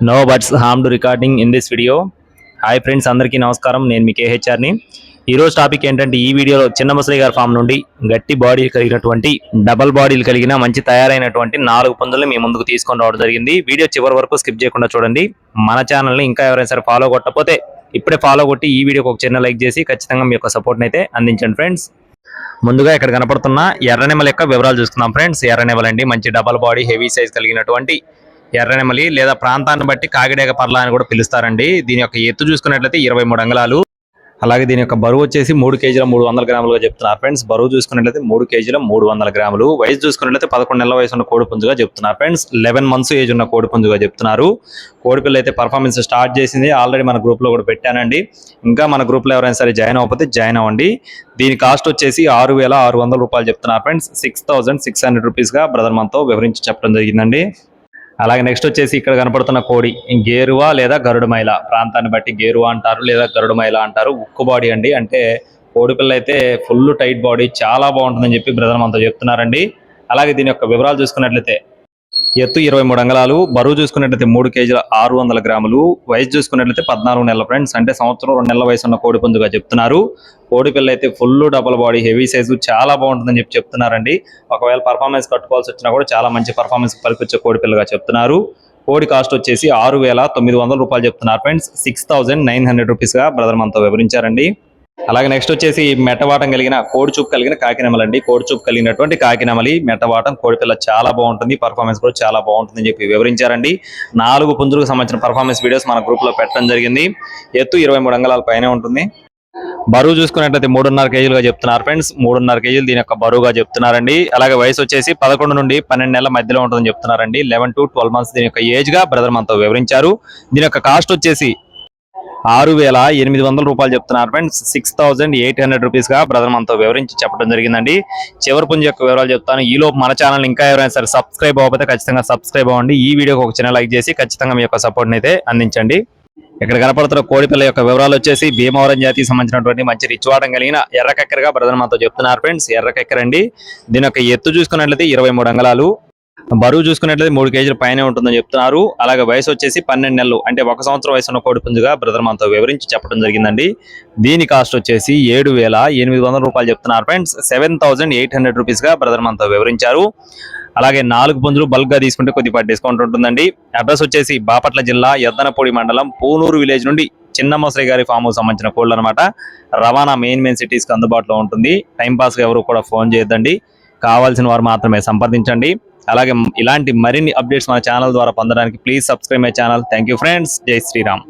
No buts harm to recording in this video. Hi friends, అందరికీ నమస్కారం. నేను మీ కేహెచ్ఆర్ని. ఈరోజు టాపిక్ ఏంటంటే, ఈ వీడియోలో చిన్న ముసలి గారి ఫామ్ నుండి గట్టి బాడీ కలిగినటువంటి డబల్ బాడీలు కలిగిన మంచి తయారైనటువంటి 4 పుంజుల్ని మీ ముందుకు తీసుకొని రావడం జరిగింది. వీడియో చివరి వరకు స్కిప్ చేయకుండా చూడండి. మన ఛానల్ని ఇంకా ఎవరైనా సరే ఫాలో కొట్టకపోతే ఇప్పుడే ఫాలో కొట్టి ఈ వీడియోకి ఒక చిన్న లైక్ చేసి ఖచ్చితంగా మీ యొక్క సపోర్ట్ని అయితే అందించండి ఫ్రెండ్స్. ముందుగా ఇక్కడ కనపడుతున్న ఎర్రనెమల యొక్క వివరాలు చూసుకుందాం ఫ్రెండ్స్. ఎర్రనెమలండి మంచి డబల్ బాడీ హెవీ సైజ్ కలిగినటువంటి ఎర్రనెమలి లేదా ప్రాంతాన్ని బట్టి కాకిడేగ పర్ల అని కూడా పిలుస్తారండి. దీని యొక్క ఎత్తు చూసుకున్నట్లయితే 23 అంగుళాలు. అలాగే దీని యొక్క బరువు వచ్చేసి 3 కేజీల 300 గ్రాములుగా చెప్తున్నారు ఫ్రెండ్స్. బరువు చూసుకున్నట్లయితే 3 కేజీల 300 గ్రాములు. వయసు చూసుకున్నట్లయితే 11 నెలల వయసు ఉన్న కోడిపుంజుగా చెప్తున్నారు ఫ్రెండ్స్. 11 మంత్స్ ఏజ్ ఉన్న కోడిపుంజుగా చెప్తున్నారు. కోడిపిల్ల అయితే పర్ఫార్మెన్స్ స్టార్ట్ చేసింది. ఆల్రెడీ మన గ్రూప్ లో కూడా పెట్టానండి. ఇంకా మన గ్రూప్ లో ఎవరైనా సరే జాయిన్ అవ్వకపోతే జాయిన్ అవ్వండి. దీని కాస్ట్ వచ్చేసి 6,600 రూపాయలు చెప్తున్నారు ఫ్రెండ్స్. 6,600 రూపీస్ గా బ్రదర్ మనతో వివరించి చెప్పడం జరిగిందండి. అలాగే నెక్స్ట్ వచ్చేసి ఇక్కడ కనపడుతున్న కోడి గేరువా లేదా గరుడుమైల. ప్రాంతాన్ని బట్టి గేరువా అంటారు లేదా గరుడుమైల అంటారు. ఉక్కు బాడీ అండి. అంటే కోడి పిల్ల అయితే ఫుల్ టైట్ బాడీ, చాలా బాగుంటుందని చెప్పి బ్రదర్ మనతో చెప్తున్నారండి. అలాగే దీని యొక్క వివరాలు చూసుకున్నట్లయితే ఎత్తు 23 అంగుళాలు, బరువు చూసుకున్నట్లయితే 3 కేజీల 600 గ్రాములు. వయసు చూసుకున్నట్లయితే 14 నెలల ఫ్రెండ్స్. అంటే సంవత్సరం 2 నెలల వయసు ఉన్న కోడి పుంజుగా చెప్తున్నారు. కోడి పిల్ల అయితే full double body heavy size, చాలా బాగుంటుందని చెప్పి చెప్తున్నారండి. ఒకవేళ పర్ఫార్మెన్స్ కట్టుకోవాల్సి వచ్చినా కూడా చాలా మంచి పర్ఫార్మెన్స్ పలికొచ్చే కోడి పిల్లగా చెప్తున్నారు. కోడి కాస్ట్ వచ్చేసి 6,900 రూపాయలు చెప్తున్నారు ఫ్రెండ్స్. 6,900 రూపీస్ గా బ్రదర్ మనతో వివరించారండి. అలాగే నెక్స్ట్ వచ్చేసి మెట్టవాటం కలిగిన కోడి చూపు కలిగిన కాకినెమలండి. కోడి చూపు కలిగినటువంటి కాకినెమలి మెట్టవాటం కోడిపిల్ల చాలా బాగుంటుంది. పర్ఫార్మెన్స్ కూడా చాలా బాగుంటుందని చెప్పి వివరించారండి. 4 పుంజులకు సంబంధించిన పర్ఫార్మెన్స్ వీడియోస్ మన గ్రూప్ లో పెట్టడం జరిగింది. ఎత్తు 23 అంగుళాల పైనే ఉంటుంది. బరువు చూసుకున్నట్లయితే 3.5 కేజీలుగా చెప్తున్నారు ఫ్రెండ్స్. 3.5 కేజీలు దీని యొక్క బరువుగా చెప్తున్నారండి. అలాగే వయసు వచ్చేసి 11 నుండి 12 నెలల మధ్యలో ఉంటుందని చెప్తున్నారండి. 11 to 12 మంత్స్ దీని యొక్క ఏజ్ గా బ్రదర్ మనతో వివరించారు. దీని యొక్క కాస్ట్ వచ్చేసి 6,800 రూపాయలు చెప్తున్నారు ఫ్రెండ్స్. 6,800 రూపీస్ గా బ్రదర్ మనతో వివరించి చెప్పడం జరిగిందండి. చివరి పుంజు యొక్క వివరాలు చెప్తాను. ఈలోపు మన ఛానల్ ఇంకా ఎవరైనా సరే సబ్స్క్రైబ్ అవ్వకపోతే ఖచ్చితంగా సబ్స్క్రైబ్ అవ్వండి. ఈ వీడియోకి ఒక చిన్న లైక్ చేసి ఖచ్చితంగా మీ యొక్క సపోర్ట్ని అయితే అందించండి. ఇక్కడ కనపడుతున్న కోడిపిల్ల యొక్క వివరాలు వచ్చేసి భీమవరం జాతికి సంబంధించినటువంటి మంచి రిచ్వాటం కలిగిన ఎర్రకెక్కరగా బ్రదర్ మనతో చెప్తున్నారు ఫ్రెండ్స్. ఎర్రకెక్కర అండి. దీని యొక్క ఎత్తు చూసుకున్నట్లయితే 23 అంగుళాలు. బరువు చూసుకున్నట్లయితే 3 కేజీల పైనే ఉంటుందని చెప్తున్నారు. అలాగే వయసు వచ్చేసి 12 నెలలు, అంటే 1 సంవత్సరం వయసు ఉన్న కోడిపుంజుగా బ్రదర్ మనతో వివరించి చెప్పడం జరిగిందండి. దీని కాస్ట్ వచ్చేసి 7,800 రూపాయలు చెప్తున్నారు ఫ్రెండ్స్. 7,800 రూపీస్ గా బ్రదర్ మనతో వివరించారు. అలాగే 4 పుంజులు బల్క్ గా తీసుకుంటే కొద్దిపాటి డిస్కౌంట్ ఉంటుందండి. అడ్రస్ వచ్చేసి బాపట్ల జిల్లా ఎద్దనపూడి మండలం పూనూరు విలేజ్ నుండి చిన్న ముసలి గారి ఫామ్ కు సంబంధించిన కోళ్ళు అనమాట. రవాణా మెయిన్ సిటీస్ కి అందుబాటులో ఉంటుంది. టైం పాస్ గా ఎవరు కూడా ఫోన్ చేయొద్దండి. కావాల్సిన వారు మాత్రమే సంప్రదించండి. అలాగే ఇలాంటి మరిన్ని అప్డేట్స్ మన ఛానల్ ద్వారా పొందడానికి please subscribe my channel. Thank you friends. జై శ్రీరామ్.